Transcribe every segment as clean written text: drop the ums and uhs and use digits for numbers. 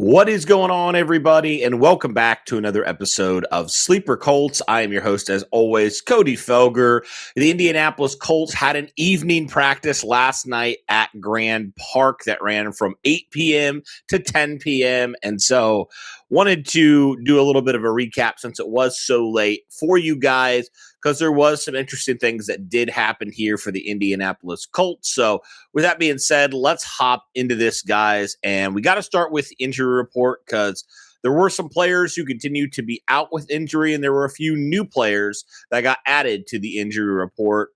What is going on, everybody, and welcome back to another episode of Sleeper Colts. I am your host, as always, Cody Felger. The Indianapolis Colts had an evening practice last night at Grand Park that ran from 8 p.m. to 10 p.m., and so wanted to do a little bit of a recap since it was so late for you guys, because there was some interesting things that did happen here for the Indianapolis Colts. So with that being said, let's hop into this, guys. And we got to start with injury report because there were some players who continued to be out with injury, and there were a few new players that got added to the injury report.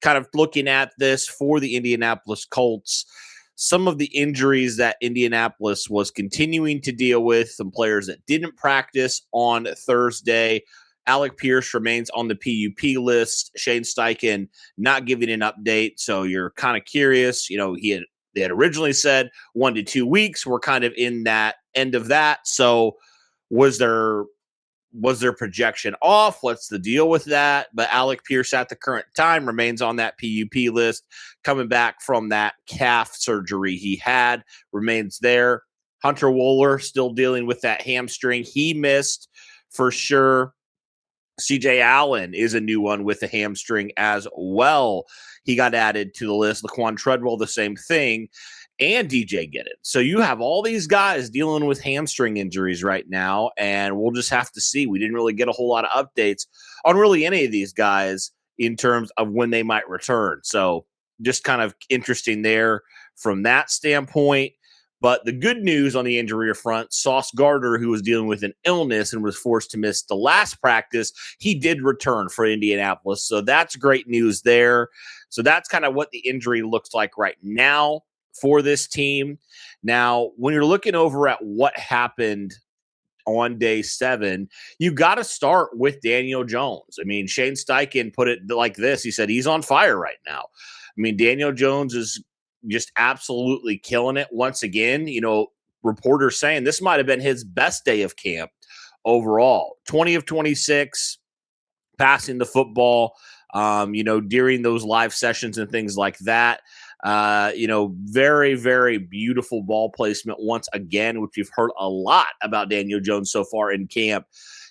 Kind of looking at this for the Indianapolis Colts, some of the injuries that Indianapolis was continuing to deal with, some players that didn't practice on Thursday. Alec Pierce remains on the PUP list. Shane Steichen not giving an update, so you're kind of curious. You know, they had originally said 1 to 2 weeks. We're kind of in that end of that. So was their projection off? What's the deal with that? But Alec Pierce at the current time remains on that PUP list, coming back from that calf surgery he had, remains there. Hunter Wohler still dealing with that hamstring. He missed for sure. CJ Allen is a new one with a hamstring as well. He got added to the list. Laquan Treadwell, the same thing, and DJ Giddens. So you have all these guys dealing with hamstring injuries right now, and we'll just have to see. We didn't really get a whole lot of updates on really any of these guys in terms of when they might return. So just kind of interesting there from that standpoint. But the good news on the injury front, Sauce Gardner, who was dealing with an illness and was forced to miss the last practice, he did return for Indianapolis. So that's great news there. So that's kind of what the injury looks like right now for this team. Now, when you're looking over at what happened on day 7, you got to start with Daniel Jones. I mean, Shane Steichen put it like this. He said he's on fire right now. I mean, Daniel Jones is just absolutely killing it once again. You know, reporters saying this might have been his best day of camp overall. 20 of 26 passing the football, during those live sessions and things like that. Very, very beautiful ball placement once again, which we've heard a lot about Daniel Jones so far in camp.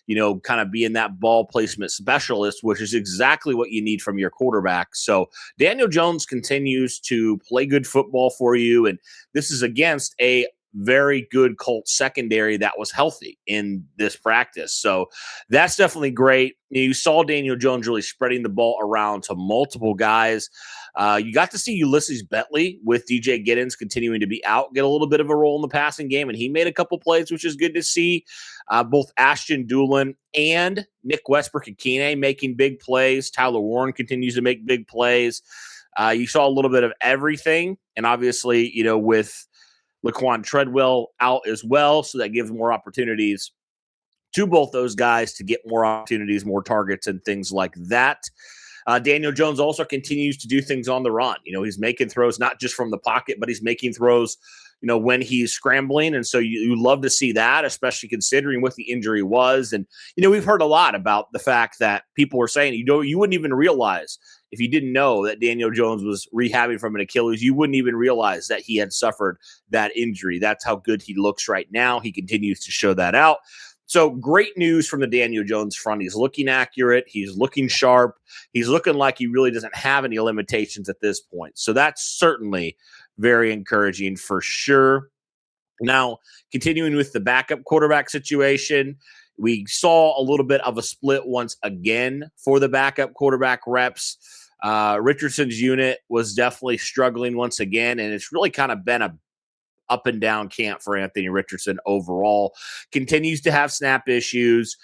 You know, kind of being that ball placement specialist, which is exactly what you need from your quarterback. So Daniel Jones continues to play good football for you, and this is against a very good Colts secondary that was healthy in this practice. So that's definitely great. You saw Daniel Jones really spreading the ball around to multiple guys. You got to see Ulysses Bentley with DJ Giddens continuing to be out, get a little bit of a role in the passing game, and he made a couple plays, which is good to see. Both Ashton Doolin and Nick Westbrook-Ikhine making big plays. Tyler Warren continues to make big plays. You saw a little bit of everything, and obviously, with Laquan Treadwell out as well, so that gives more opportunities to both those guys to get more opportunities, more targets, and things like that. Daniel Jones also continues to do things on the run. He's making throws not just from the pocket, but he's making throws, when he's scrambling. And so you love to see that, especially considering what the injury was. And, we've heard a lot about the fact that people were saying, you wouldn't even realize if you didn't know that Daniel Jones was rehabbing from an Achilles, you wouldn't even realize that he had suffered that injury. That's how good he looks right now. He continues to show that out. So great news from the Daniel Jones front. He's looking accurate. He's looking sharp. He's looking like he really doesn't have any limitations at this point. So that's certainly very encouraging for sure. Now, continuing with the backup quarterback situation, we saw a little bit of a split once again for the backup quarterback reps. Richardson's unit was definitely struggling once again, and it's really kind of been a up and down camp for Anthony Richardson overall. Continues to have snap issues,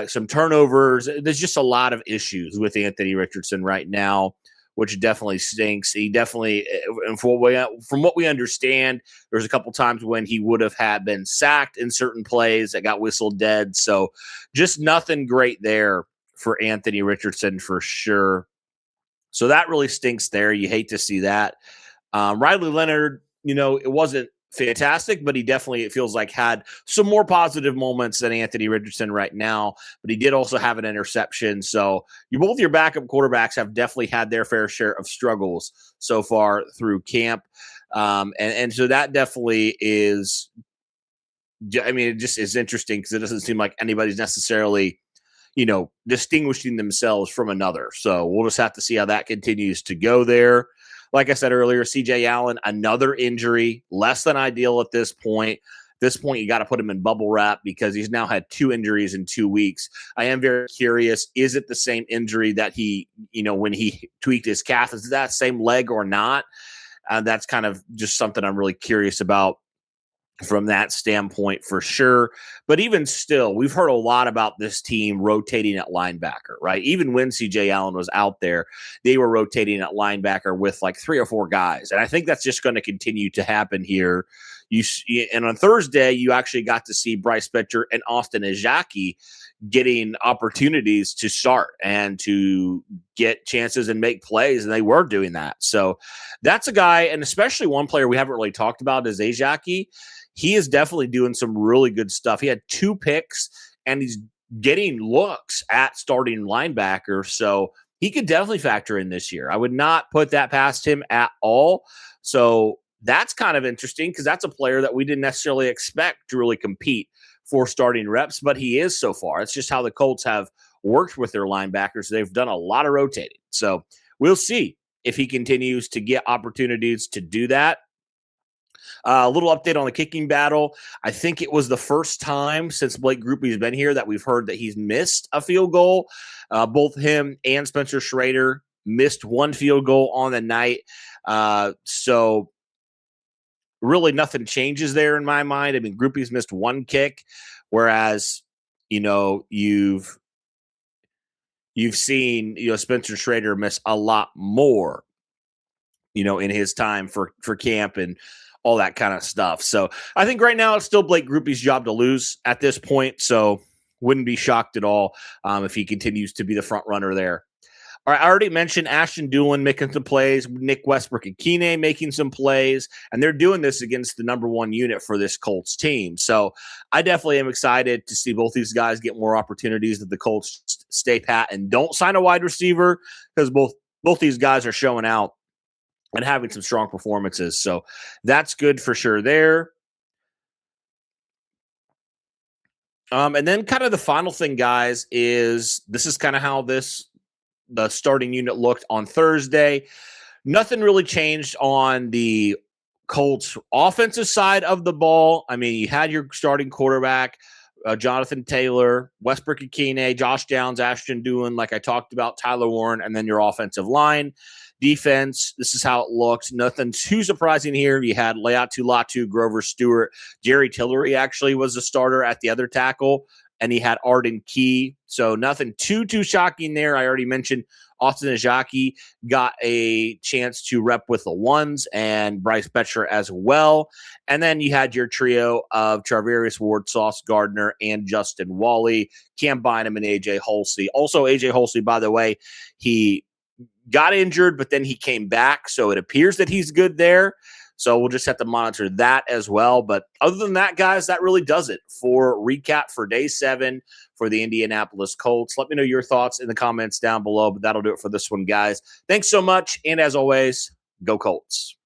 some turnovers. There's just a lot of issues with Anthony Richardson right now, which definitely stinks. He definitely, and from what we understand, there's a couple times when he would have been sacked in certain plays that got whistled dead. So just nothing great there for Anthony Richardson for sure. So that really stinks there. You hate to see that. Riley Leonard, it wasn't fantastic, but he definitely, it feels like, had some more positive moments than Anthony Richardson right now. But he did also have an interception. So both your backup quarterbacks have definitely had their fair share of struggles so far through camp. And so that definitely is I mean, it just is interesting because it doesn't seem like anybody's necessarily, distinguishing themselves from another. So we'll just have to see how that continues to go there. Like I said earlier, CJ Allen, another injury, less than ideal at this point. This point, you got to put him in bubble wrap because he's now had 2 injuries in 2 weeks. I am very curious. Is it the same injury that he, when he tweaked his calf? Is that same leg or not? That's kind of just something I'm really curious about from that standpoint for sure. But even still, we've heard a lot about this team rotating at linebacker, right? Even when CJ Allen was out there, they were rotating at linebacker with like 3 or 4 guys. And I think that's just going to continue to happen here. And on Thursday, you actually got to see Bryce Betcher and Austin Ajiake getting opportunities to start and to get chances and make plays, and they were doing that. So that's a guy, and especially one player we haven't really talked about is Ajiake. He is definitely doing some really good stuff. He had 2 picks, and he's getting looks at starting linebacker, so he could definitely factor in this year. I would not put that past him at all. So that's kind of interesting because that's a player that we didn't necessarily expect to really compete for starting reps, but he is so far. It's just how the Colts have worked with their linebackers. They've done a lot of rotating. So we'll see if he continues to get opportunities to do that. A little update on the kicking battle. I think it was the first time since Blake Grupe's been here that we've heard that he's missed a field goal. Both him and Spencer Schrader missed 1 field goal on the night. So really nothing changes there in my mind. I mean, Grupe's missed 1 kick, whereas, you've seen, Spencer Schrader miss a lot more, in his time for camp and all that kind of stuff. So I think right now it's still Blake Grupe's job to lose at this point. So wouldn't be shocked at all if he continues to be the front runner there. All right, I already mentioned Ashton Dulin making some plays, Nick Westbrook-Ikhine making some plays, and they're doing this against the number 1 unit for this Colts team. So I definitely am excited to see both these guys get more opportunities, that the Colts stay pat and don't sign a wide receiver, because both these guys are showing out and having some strong performances. So that's good for sure there. And then kind of the final thing, guys, is this is kind of how the starting unit looked on Thursday. Nothing really changed on the Colts offensive side of the ball. I mean, you had your starting quarterback, Jonathan Taylor, Westbrook-Ikhine, Josh Downs, Ashton Dulin, like I talked about, Tyler Warren, and then your offensive line. Defense, this is how it looked. Nothing too surprising here. You had Leatu Latu, Grover Stewart. Jerry Tillery actually was the starter at the other tackle, and he had Arden Key. So nothing too shocking there. I already mentioned Austin Ajiake got a chance to rep with the ones, and Bryce Betcher as well. And then you had your trio of Charvarius Ward, Sauce Gardner, and Justin Wally, Cam Bynum, and AJ Holsey. Also, AJ Holsey, by the way, he got injured, but then he came back. So it appears that he's good there. So we'll just have to monitor that as well. But other than that, guys, that really does it for recap for day 7 for the Indianapolis Colts. Let me know your thoughts in the comments down below, but that'll do it for this one, guys. Thanks so much. And as always, go Colts.